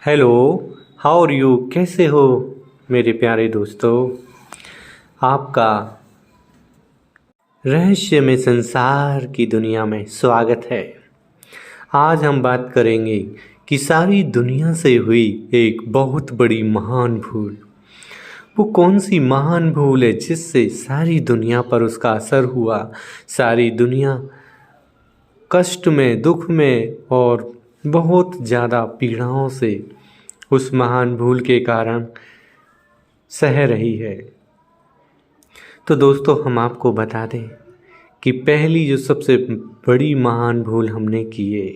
Hello, how are you? कैसे हो मेरे प्यारे दोस्तों? आपका रहस्य में संसार की दुनिया में स्वागत है। आज हम बात करेंगे कि सारी दुनिया से हुई एक बहुत बड़ी महान भूल। वो कौन सी महान भूल है जिससे सारी दुनिया पर उसका असर हुआ, सारी दुनिया कष्ट में, दुख में और बहुत ज़्यादा पीड़ाओं से उस महान भूल के कारण सह रही है। तो दोस्तों, हम आपको बता दें कि पहली जो सबसे बड़ी महान भूल हमने की है,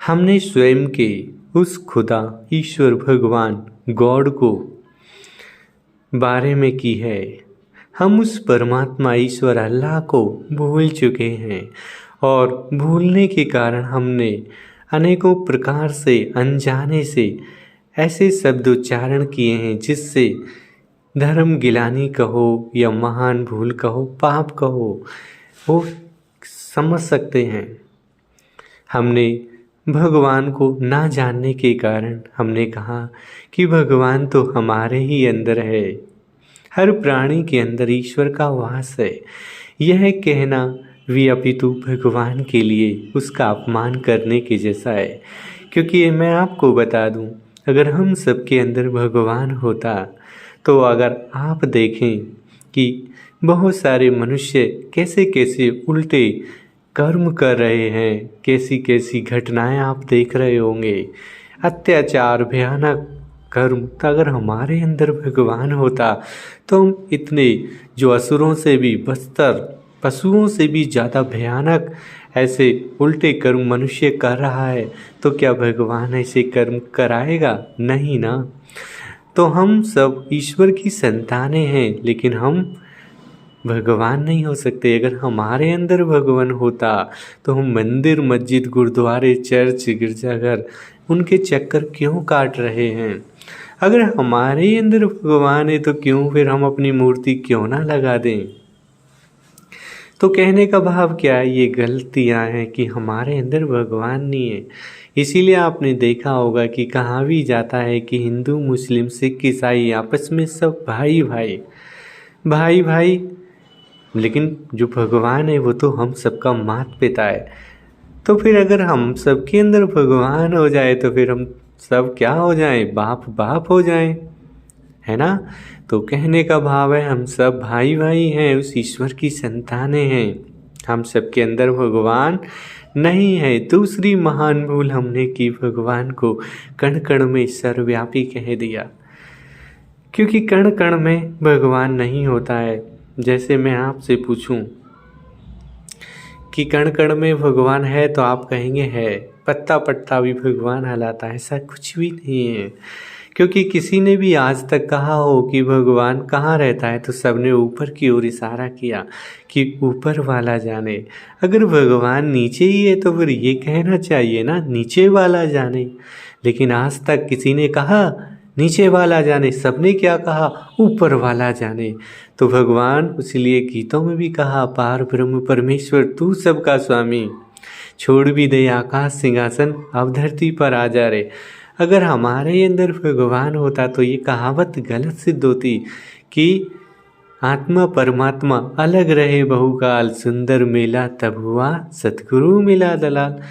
हमने स्वयं के उस खुदा, ईश्वर, भगवान, गॉड को बारे में की है। हम उस परमात्मा, ईश्वर, अल्लाह को भूल चुके हैं और भूलने के कारण हमने अनेकों प्रकार से, अनजाने से ऐसे शब्द उच्चारण किए हैं जिससे धर्म गिलानी कहो या महान भूल कहो, पाप कहो, वो समझ सकते हैं। हमने भगवान को ना जानने के कारण हमने कहा कि भगवान तो हमारे ही अंदर है, हर प्राणी के अंदर ईश्वर का वास है। यह कहना भी अपितु भगवान के लिए उसका अपमान करने के जैसा है, क्योंकि मैं आपको बता दूं, अगर हम सबके अंदर भगवान होता तो अगर आप देखें कि बहुत सारे मनुष्य कैसे कैसे उल्टे कर्म कर रहे हैं, कैसी कैसी घटनाएं आप देख रहे होंगे, अत्याचार, भयानक कर्म। तो अगर हमारे अंदर भगवान होता तो हम इतने जो असुरों से भी बदतर, पशुओं से भी ज़्यादा भयानक ऐसे उल्टे कर्म मनुष्य कर रहा है, तो क्या भगवान ऐसे कर्म कराएगा? नहीं ना। तो हम सब ईश्वर की संतानें हैं, लेकिन हम भगवान नहीं हो सकते। अगर हमारे अंदर भगवान होता तो हम मंदिर, मस्जिद, गुरुद्वारे, चर्च, गिरजाघर उनके चक्कर क्यों काट रहे हैं? अगर हमारे अंदर भगवान है तो क्यों फिर हम अपनी मूर्ति क्यों ना लगा दें? तो कहने का भाव क्या है, ये गलतियाँ हैं कि हमारे अंदर भगवान नहीं है। इसीलिए आपने देखा होगा कि कहा भी जाता है कि हिंदू, मुस्लिम, सिख, ईसाई आपस में सब भाई भाई, भाई भाई, लेकिन जो भगवान है वो तो हम सबका माता पिता है। तो फिर अगर हम सबके अंदर भगवान हो जाए तो फिर हम सब क्या हो जाएं? बाप बाप हो जाएं, है ना? तो कहने का भाव है हम सब भाई भाई हैं, उस ईश्वर की संतानें हैं। हम सबके अंदर भगवान नहीं है। दूसरी महान भूल हमने की, भगवान को कण कण में सर्वव्यापी कह दिया, क्योंकि कण कण में भगवान नहीं होता है। जैसे मैं आपसे पूछूं कि कण कण में भगवान है तो आप कहेंगे है। पत्ता पत्ता भी भगवान हिलाता है, ऐसा कुछ भी नहीं है। क्योंकि किसी ने भी आज तक कहा हो कि भगवान कहाँ रहता है तो सबने ऊपर की ओर इशारा किया कि ऊपर वाला जाने। अगर भगवान नीचे ही है तो फिर ये कहना चाहिए ना, नीचे वाला जाने। लेकिन आज तक किसी ने कहा नीचे वाला जाने, सबने क्या कहा? ऊपर वाला जाने। तो भगवान इसलिए गीतों में भी कहा, पार ब्रह्म परमेश्वर तू सबका स्वामी, छोड़ भी दे आकाश सिंहासन, अब धरती पर आ जा रे। अगर हमारे अंदर भगवान होता तो ये कहावत गलत सिद्ध होती कि आत्मा परमात्मा अलग रहे बहुकाल, सुंदर मेला तब हुआ सतगुरु मिला दलाल।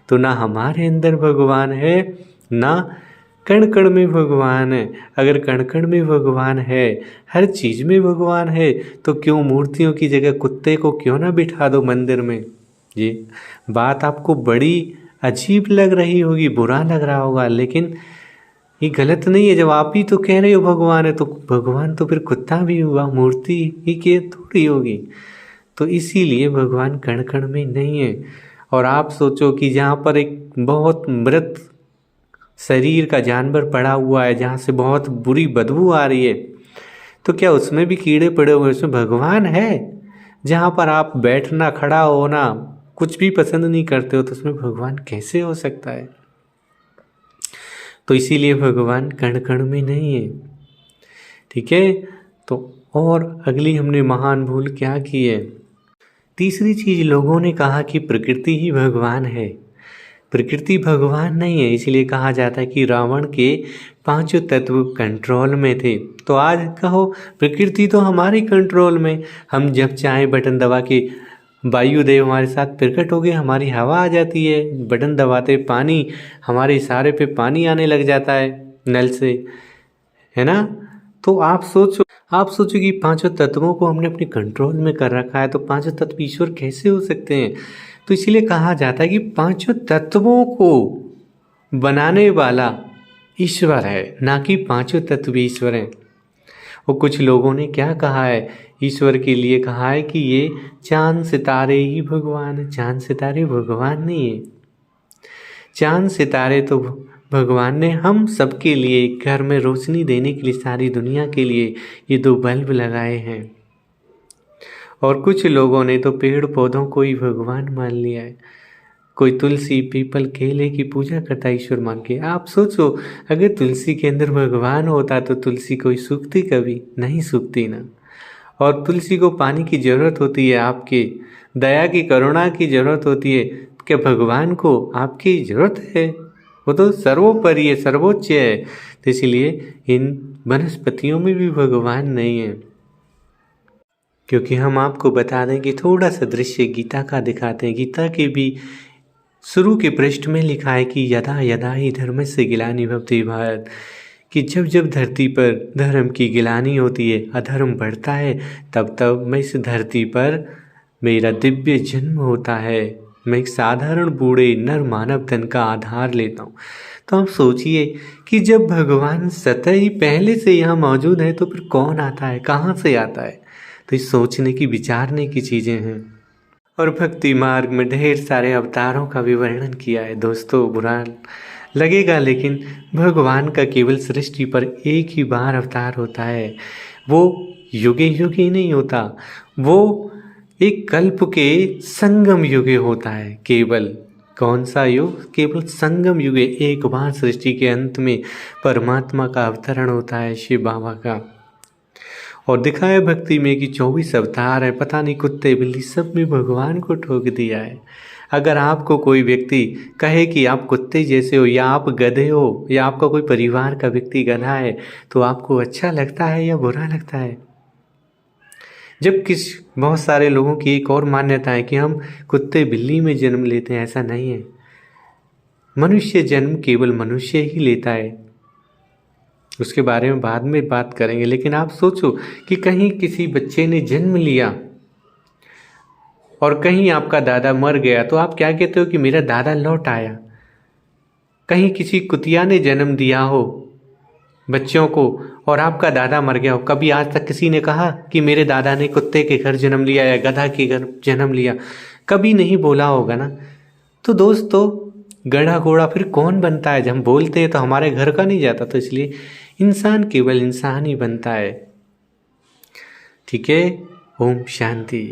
तो ना हमारे अंदर भगवान है, ना कण कण में भगवान है। अगर कण कण में भगवान है, हर चीज़ में भगवान है, तो क्यों मूर्तियों की जगह कुत्ते को क्यों ना बिठा दो मंदिर में? ये बात आपको बड़ी अजीब लग रही होगी, बुरा लग रहा होगा, लेकिन ये गलत नहीं है। जब आप ही तो कह रहे हो भगवान है, तो भगवान तो फिर कुत्ता भी हुआ, मूर्ति ही की थोड़ी होगी। तो इसीलिए भगवान कण कण में नहीं है। और आप सोचो कि जहाँ पर एक बहुत मृत शरीर का जानवर पड़ा हुआ है, जहाँ से बहुत बुरी बदबू आ रही है, तो क्या उसमें भी कीड़े पड़े हुए, उसमें भगवान है? जहाँ पर आप बैठना, खड़ा होना कुछ भी पसंद नहीं करते हो, तो उसमें भगवान कैसे हो सकता है? तो इसीलिए भगवान कण कण में नहीं है। ठीक है। तो और अगली हमने महान भूल क्या की है? तीसरी चीज, लोगों ने कहा कि प्रकृति ही भगवान है। प्रकृति भगवान नहीं है। इसलिए कहा जाता है कि रावण के पांचों तत्व कंट्रोल में थे। तो आज कहो प्रकृति तो हमारे कंट्रोल में, हम जब चाहें बटन दबा के वायुदेव हमारे साथ प्रकट हो गए, हमारी हवा आ जाती है, बटन दबाते पानी हमारे इशारे पे पानी आने लग जाता है नल से, है ना। तो आप सोचो कि पांचों तत्वों को हमने अपने कंट्रोल में कर रखा है, तो पांचों तत्व ईश्वर कैसे हो सकते हैं। तो इसलिए कहा जाता है कि पांचों तत्वों को बनाने वाला ईश्वर है, ना कि पांचों तत्व ईश्वर हैं। और कुछ लोगों ने क्या कहा है, ईश्वर के लिए कहा है कि ये चांद सितारे ही भगवान है। चांद सितारे भगवान नहीं है। चांद सितारे तो भगवान ने हम सबके लिए घर में रोशनी देने के लिए, सारी दुनिया के लिए ये 2 बल्ब लगाए हैं। और कुछ लोगों ने तो पेड़ पौधों को ही भगवान मान लिया है। कोई तुलसी पीपल केले की पूजा करता है ईश्वर मान के। आप सोचो अगर तुलसी के अंदर भगवान होता तो तुलसी कोई सूखती, कभी नहीं सूखती ना। और तुलसी को पानी की ज़रूरत होती है, आपके दया की करुणा की ज़रूरत होती है। क्या भगवान को आपकी ज़रूरत है? वो तो सर्वोपरि है, सर्वोच्च है। तो इसलिए इन वनस्पतियों में भी भगवान नहीं है। क्योंकि हम आपको बता दें कि थोड़ा सा दृश्य गीता का दिखाते हैं। गीता के भी शुरू के पृष्ठ में लिखा है कि यदा यदा ही धर्मस्य ग्लानिर्भवति भारत, कि जब जब धरती पर धर्म की गिलानी होती है, अधर्म बढ़ता है, तब तब मैं इस धरती पर मेरा दिव्य जन्म होता है। मैं एक साधारण बूढ़े नर मानव तन का आधार लेता हूँ। तो आप सोचिए कि जब भगवान स्वतः ही पहले से यहाँ मौजूद है, तो फिर कौन आता है, कहाँ से आता है। तो इस सोचने की, विचारने की चीज़ें हैं। और भक्ति मार्ग में ढेर सारे अवतारों का भी वर्णन किया है। दोस्तों बुरा लगेगा, लेकिन भगवान का केवल सृष्टि पर एक ही बार अवतार होता है। वो युगे युगे नहीं होता, वो एक कल्प के संगम युगे होता है। केवल कौन सा युग? केवल संगम युगे एक बार सृष्टि के अंत में परमात्मा का अवतरण होता है, शिव बाबा का। और दिखाया भक्ति में कि 24 अवतार है, पता नहीं कुत्ते बिल्ली सब में भगवान को ठोक दिया है। अगर आपको कोई व्यक्ति कहे कि आप कुत्ते जैसे हो, या आप गधे हो, या आपका कोई परिवार का व्यक्ति गधा है, तो आपको अच्छा लगता है या बुरा लगता है? जब बहुत सारे लोगों की एक और मान्यता है कि हम कुत्ते बिल्ली में जन्म लेते हैं। ऐसा नहीं है। मनुष्य जन्म केवल मनुष्य ही लेता है। उसके बारे में बाद में बात करेंगे। लेकिन आप सोचो कि कहीं किसी बच्चे ने जन्म लिया और कहीं आपका दादा मर गया, तो आप क्या कहते हो कि मेरा दादा लौट आया। कहीं किसी कुतिया ने जन्म दिया हो बच्चों को और आपका दादा मर गया हो, कभी आज तक किसी ने कहा कि मेरे दादा ने कुत्ते के घर जन्म लिया या गधा के घर जन्म लिया? कभी नहीं बोला होगा ना। तो दोस्तों गधा घोड़ा फिर कौन बनता है? जब हम बोलते हैं तो हमारे घर का नहीं जाता। तो इसलिए इंसान केवल इंसान ही बनता है। ठीक है। ओम शांति।